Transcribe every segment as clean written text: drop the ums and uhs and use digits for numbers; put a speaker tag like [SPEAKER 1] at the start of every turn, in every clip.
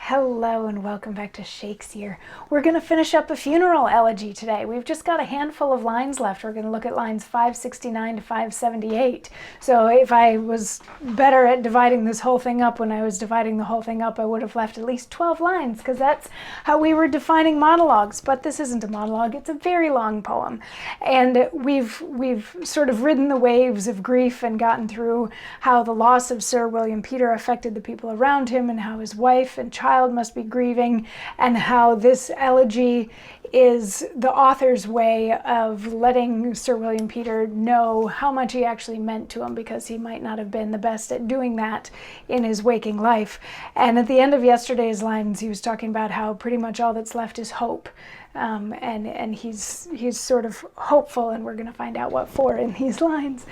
[SPEAKER 1] Hello and welcome back to Shakesyear. We're going to finish up a funeral elegy today. We've just got a handful of lines left. We're going to look at lines 569 to 578. So if I was better at dividing this whole thing up when I was dividing the whole thing up, I would have left at least 12 lines because that's how we were defining monologues. But this isn't a monologue. It's a very long poem. And we've sort of ridden the waves of grief and gotten through how the loss of Sir William Peter affected the people around him and how his wife and child must be grieving, and how this elegy is the author's way of letting Sir William Peter know how much he actually meant to him, because he might not have been the best at doing that in his waking life. And at the end of yesterday's lines, he was talking about how pretty much all that's left is hope. And he's sort of hopeful, and we're going to find out what for in these lines.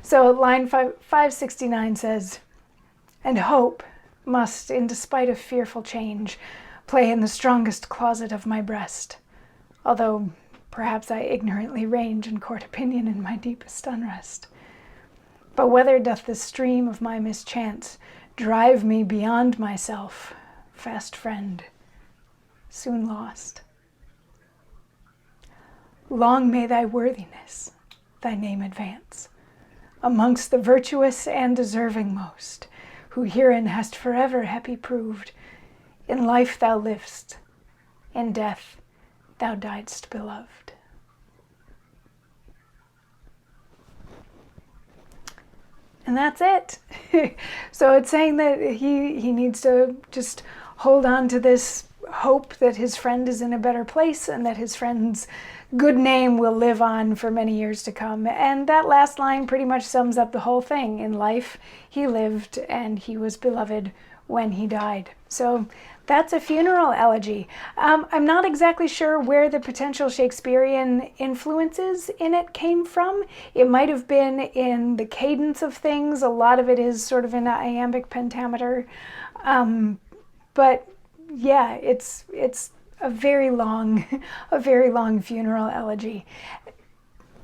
[SPEAKER 1] So line 569 says, "And hope must, in despite of fearful change, play in the strongest closet of my breast, although perhaps I ignorantly range and court opinion in my deepest unrest. But whether doth the stream of my mischance drive me beyond myself, fast friend, soon lost. Long may thy worthiness thy name advance amongst the virtuous and deserving most, who herein hast forever happy proved. In life thou liv'st, in death thou diedst beloved." And that's it. So it's saying that he needs to just hold on to this hope that his friend is in a better place and that his friend's good name will live on for many years to come. And that last line pretty much sums up the whole thing. In life, he lived and he was beloved when he died. So that's a funeral elegy. I'm not exactly sure where the potential Shakespearean influences in it came from. It might have been in the cadence of things. A lot of it is sort of in the iambic pentameter. But yeah, it's a very long funeral elegy.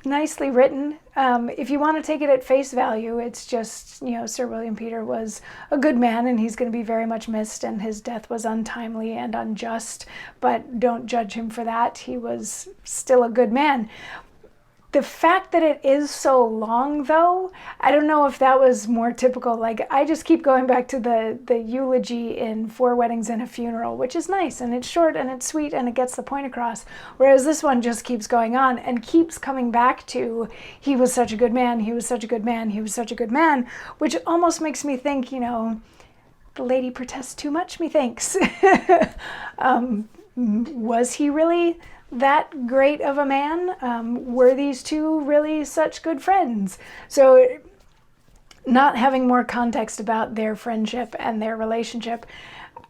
[SPEAKER 1] Nicely written. If you want to take it at face value, it's just, Sir William Peter was a good man and he's going to be very much missed, and his death was untimely and unjust, but don't judge him for that. He was still a good man. The fact that it is so long, though, I don't know if that was more typical. Like, I just keep going back to the eulogy in Four Weddings and a Funeral, which is nice, and it's short, and it's sweet, and it gets the point across. Whereas this one just keeps going on and keeps coming back to, he was such a good man, he was such a good man, he was such a good man, which almost makes me think, the lady protests too much, methinks. Was he really that great of a man? Were these two really such good friends? So not having more context about their friendship and their relationship,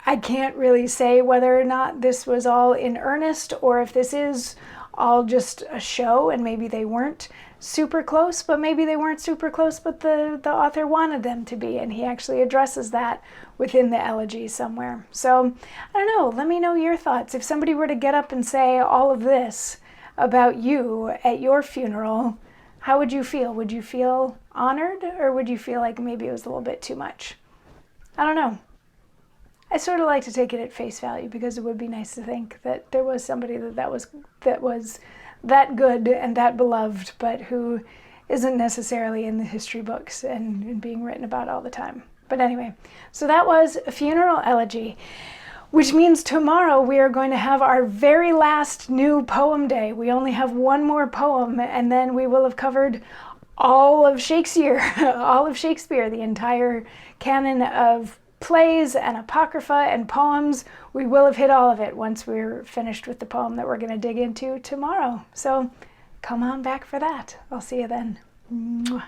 [SPEAKER 1] I can't really say whether or not this was all in earnest or if this is all just a show and maybe they weren't super close, but maybe they weren't super close, but the author wanted them to be, and he actually addresses that within the elegy somewhere. So I don't know, let me know your thoughts. If somebody were to get up and say all of this about you at your funeral, how would you feel? Would you feel honored, or would you feel like maybe it was a little bit too much? I don't know. I sort of like to take it at face value because it would be nice to think that there was somebody that was that good and that beloved, but who isn't necessarily in the history books and being written about all the time. But anyway, so that was a funeral elegy, which means tomorrow we are going to have our very last new poem day. We only have one more poem, and then we will have covered all of Shakespeare, the entire canon of plays and apocrypha and poems. We will have hit all of it once we're finished with the poem that we're going to dig into tomorrow. So come on back for that. I'll see you then. Mwah.